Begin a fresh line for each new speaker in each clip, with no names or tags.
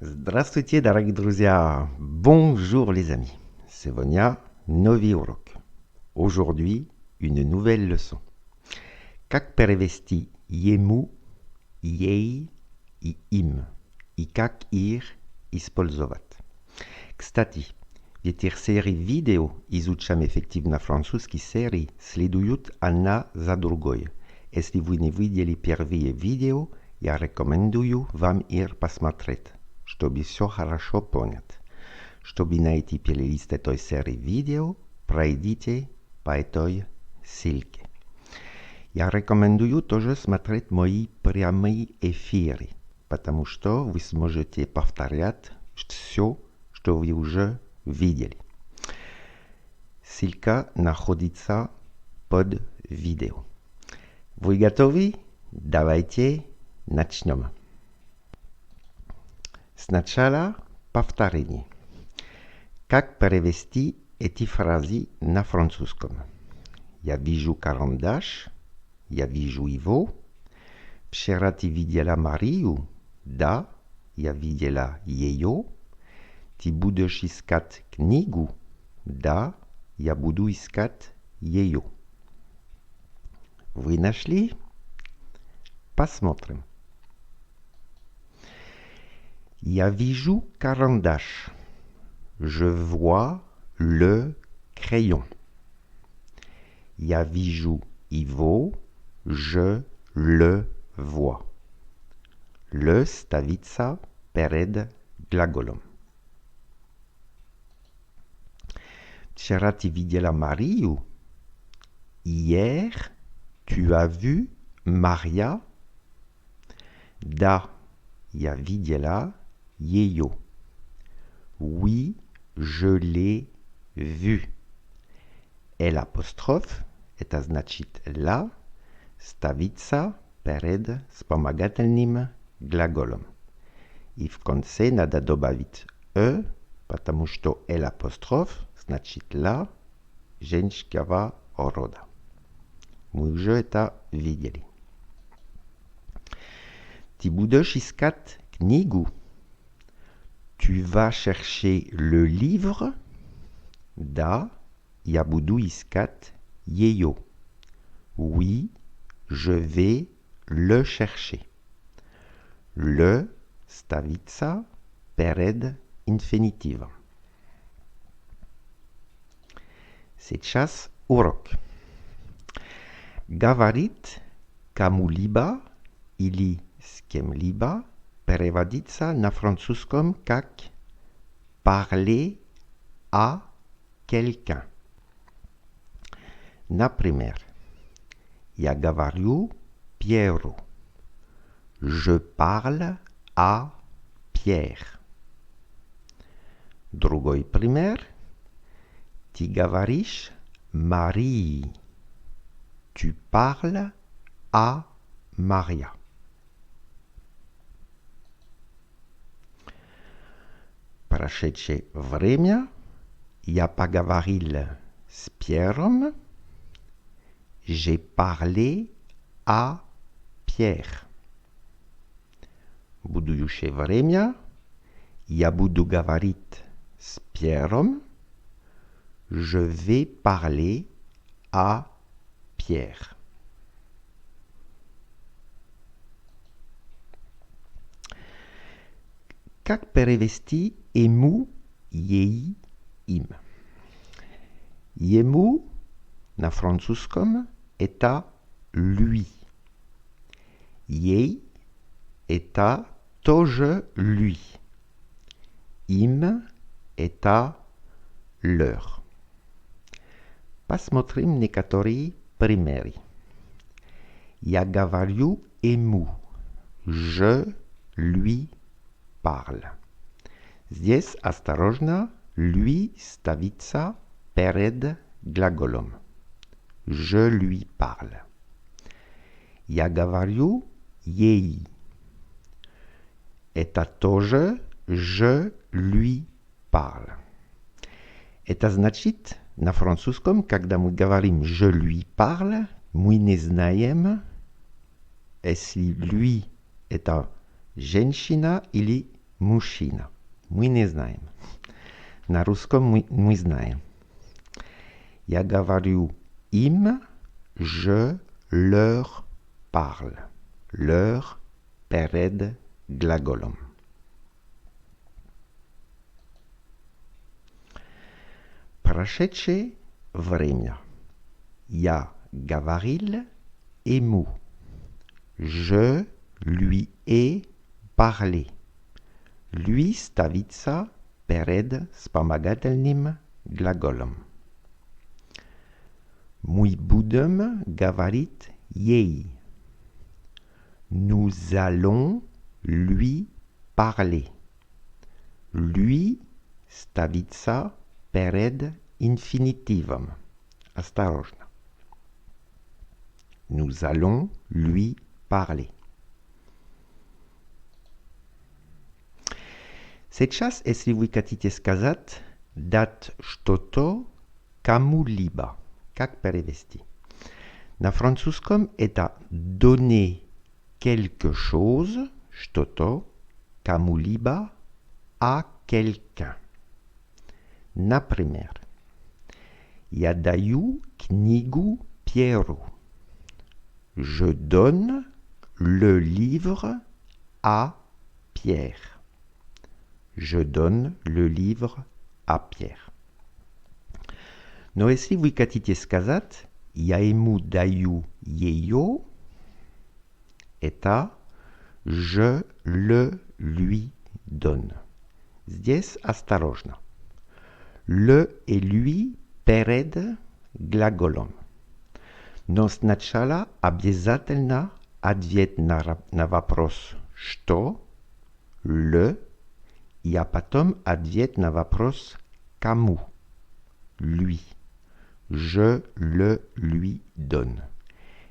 Здравствуйте, дорогие друзья! Bonjour les amis! Сегодня новый урок. Aujourd'hui, une nouvelle leçon. Как перевести ему, ей и им? И как их использовать? Кстати, в этих сериях видео изучаем эффективно французский серии следуют одна за другой. Если вы не видели первые видео, я рекомендую вам их посмотреть, чтобы все хорошо понять. Чтобы найти плейлист этой серии видео, пройдите по этой ссылке. Я рекомендую тоже смотреть мои прямые эфиры, потому что вы сможете повторять все, что вы уже видели. Ссылка находится под видео. Вы готовы? Давайте начнем. Сначала повторение. Как перевести эти фразы на французском? Я вижу карандаш, я вижу его. Вчера ты видела Марию? Да, я видела ее. Ты будешь искать книгу? Да, я буду искать ее. Вы нашли? Посмотрим. Я вижу карандаш. Je vois le crayon. Я вижу его. Je le vois. Le ставится перед глаголом. Вчера ты видела Марию? Hier, tu as vu Maria? Да, я видела ее. Oui, je l'ai vu. L'apostrophe это значит la, ставится перед вспомогательным глаголом. И в конце надо добавить потому что l'apostrophe значит la, женского рода. Мы уже это видели. Ты будешь искать книгу? Tu vas chercher le livre? Да, я буду искать ее. Oui, je vais le chercher. Le ставится перед инфинитивом. Сейчас урок. Говорит кому-либо или с кем-либо переводится на французском как parler à quelqu'un. Например, я говорю Пьеру. Je parle à Pierre. Другой пример. Ты говоришь Марии. Tu parles à Maria. Прошедшее время я поговорил с Пьером. J'ai parlé à Pierre. Будущее время я буду говорить с Пьером. Je vais parler à Pierre. Как перевести ему, ей, им? Ему на французском это lui. Ей это тоже lui. Им это leur. Посмотрим некоторые примеры. Я говорю ему. Je lui parle. Здесь осторожно, lui ставится перед глаголом. Je lui parle. Я говорю ей. Это тоже je lui parle. Это значит, на французском, когда мы говорим je lui parle, мы не знаем, если lui это женщина или мужчина. Мы не знаем. На русском мы знаем. Я говорю им, je leur parle. Leur перед глаголом. Прошедшее время. Я говорил ему. Je lui ai parlé. Lui ставится перед вспомогательным глаголом. Мы будем говорить ей. Nous allons lui parler. Lui ставится перед инфинитивом. Осторожно. Nous allons lui parler. Сейчас, если вы хотите сказать, дать что-то кому-либо. Как перевести? На французском это donner quelque chose, что-то, кому-либо, à quelqu'un. Например, я даю книгу Пьеру. Je donne le livre à Pierre. Je donne le livre à Pierre. Но если вы хотите сказать я ему даю ее, это je le lui donne. Здесь осторожно. Le et lui перед глаголом. Но сначала обязательно ответ на вопрос «что?» «le», а потом ответ на вопрос «кому?» «lui». «Je le lui donne».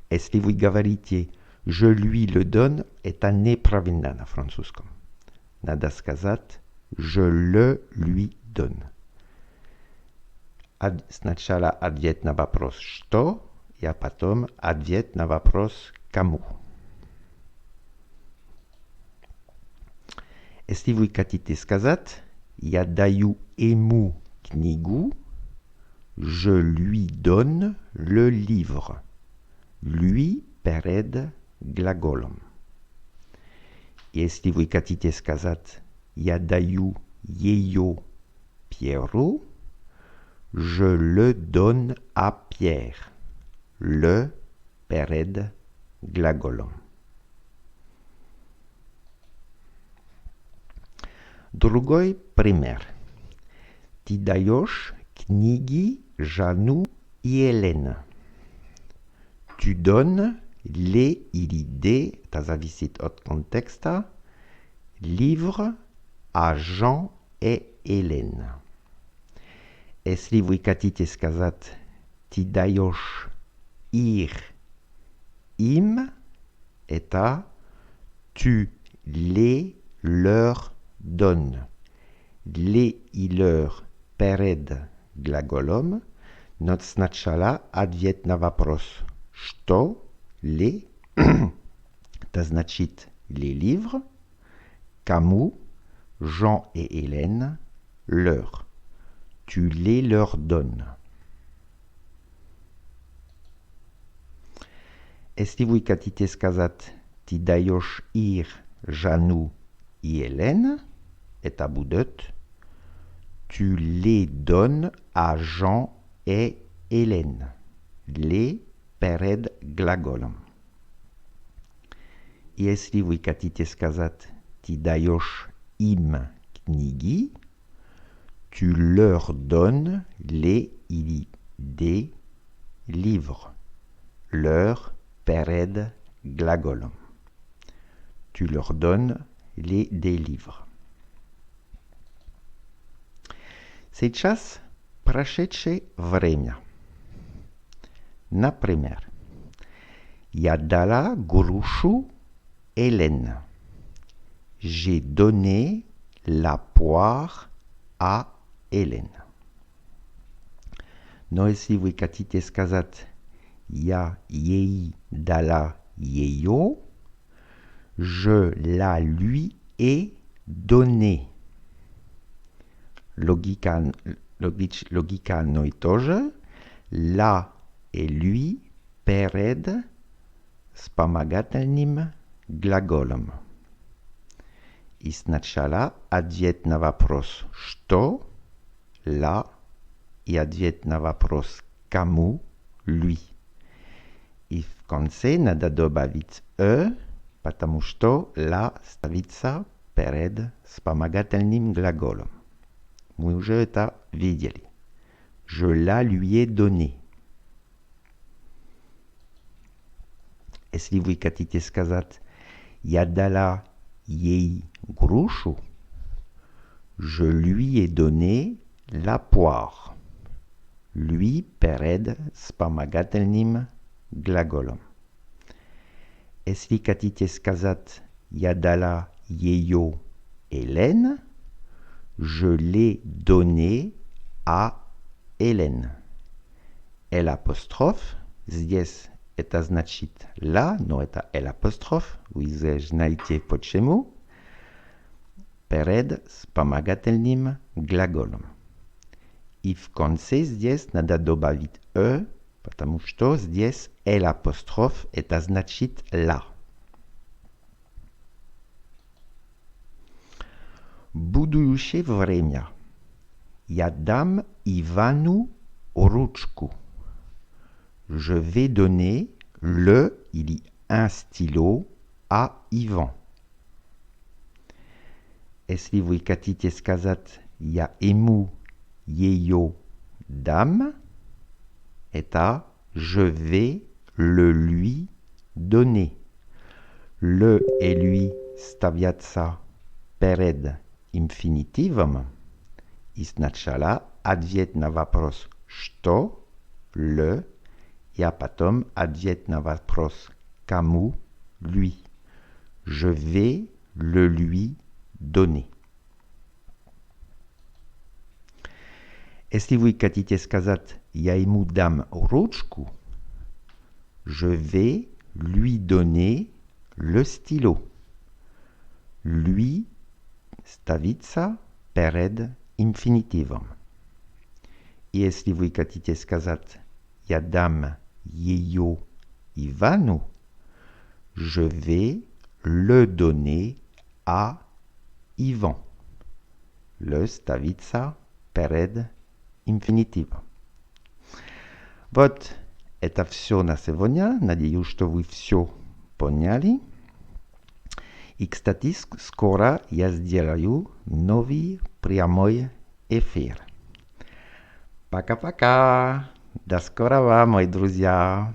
Если вы говорите «je lui le donne», это неправильно на французском. Надо сказать «je le lui donne». Сначала ответ на вопрос «что?» а потом ответ на вопрос «кому?». Если вы хотите сказать «я даю ему книгу», «je lui donne le livre». «Lui» перед глаголом. Если вы хотите сказать «я даю ее Пьеру», «je le donne à Pierre». Le перед глаголом. Другой пример. Ты даешь книги Жану и Елене. Tu donnes les или des, это зависит от контекста, livres à Jean et Hélène. Если вы хотите сказать ты даешь ir, им, это tu les leur donnes. Les и leur перед глаголом, но сначала ответ на вопрос что, les, это значит les livres, кому, Jean et Hélène, leur. Tu les leur donnes. Если вы хотите сказать «ты даешь ir Жану и Hélène», это будет «tu les donnes à Jean et Hélène». Les перед глаголом. И если вы хотите сказать «ты даешь им книги», «tu leur donnes les или des livres». Leur перед глаголом. Tu leur donnes des livres. Сейчас прошедшее время. Например, я дала грушу Hélène. J'ai donné la poire à Hélène. Но если вы хотите сказать я ей дала ее, je la lui ai donner. Логикальной тоже. La и lui перед вспомогательным глаголом. И сначала ответ на вопрос «что?» la и ответ на вопрос «кому?» lui. И в конце надо добавить потому что la ставится перед вспомогательным глаголом. Мы уже это видели. Je la lui ai donné. Если вы хотите сказать «я дала ей грушу», je lui ai donné la poire. Lui перед вспомогательным глаголом. Если хотите сказать «я дала ее Hélène», je l'ai donné à Hélène. L', здесь это значит «la», но это L', вы знаете почему, перед вспомогательным глаголом. И в конце здесь надо добавить потому что здесь L' это значит «la». Будущее время. Я дам Ивану ручку. Je vais donner le или un stylo à Ivan. Если вы хотите сказать «я ему ее дам», это «je vais le lui donner». Le et lui ставятся перед инфинитивом, и сначала ответ на вопрос «что?» le, и потом ответ на вопрос «кому?» lui. Je vais le lui donner. Если вы хотите сказать «я ему дам ручку», je vais lui donner le stylo. Lui ставится перед инфинитивом. И если вы хотите сказать «я дам ее Ивану», je vais le donner à Ivan. Le ставится перед инфинитивом. Вот это все на сегодня. Надеюсь, что вы все поняли. И, кстати, скоро я сделаю новый прямой эфир. Пока-пока. До скорого, мои друзья.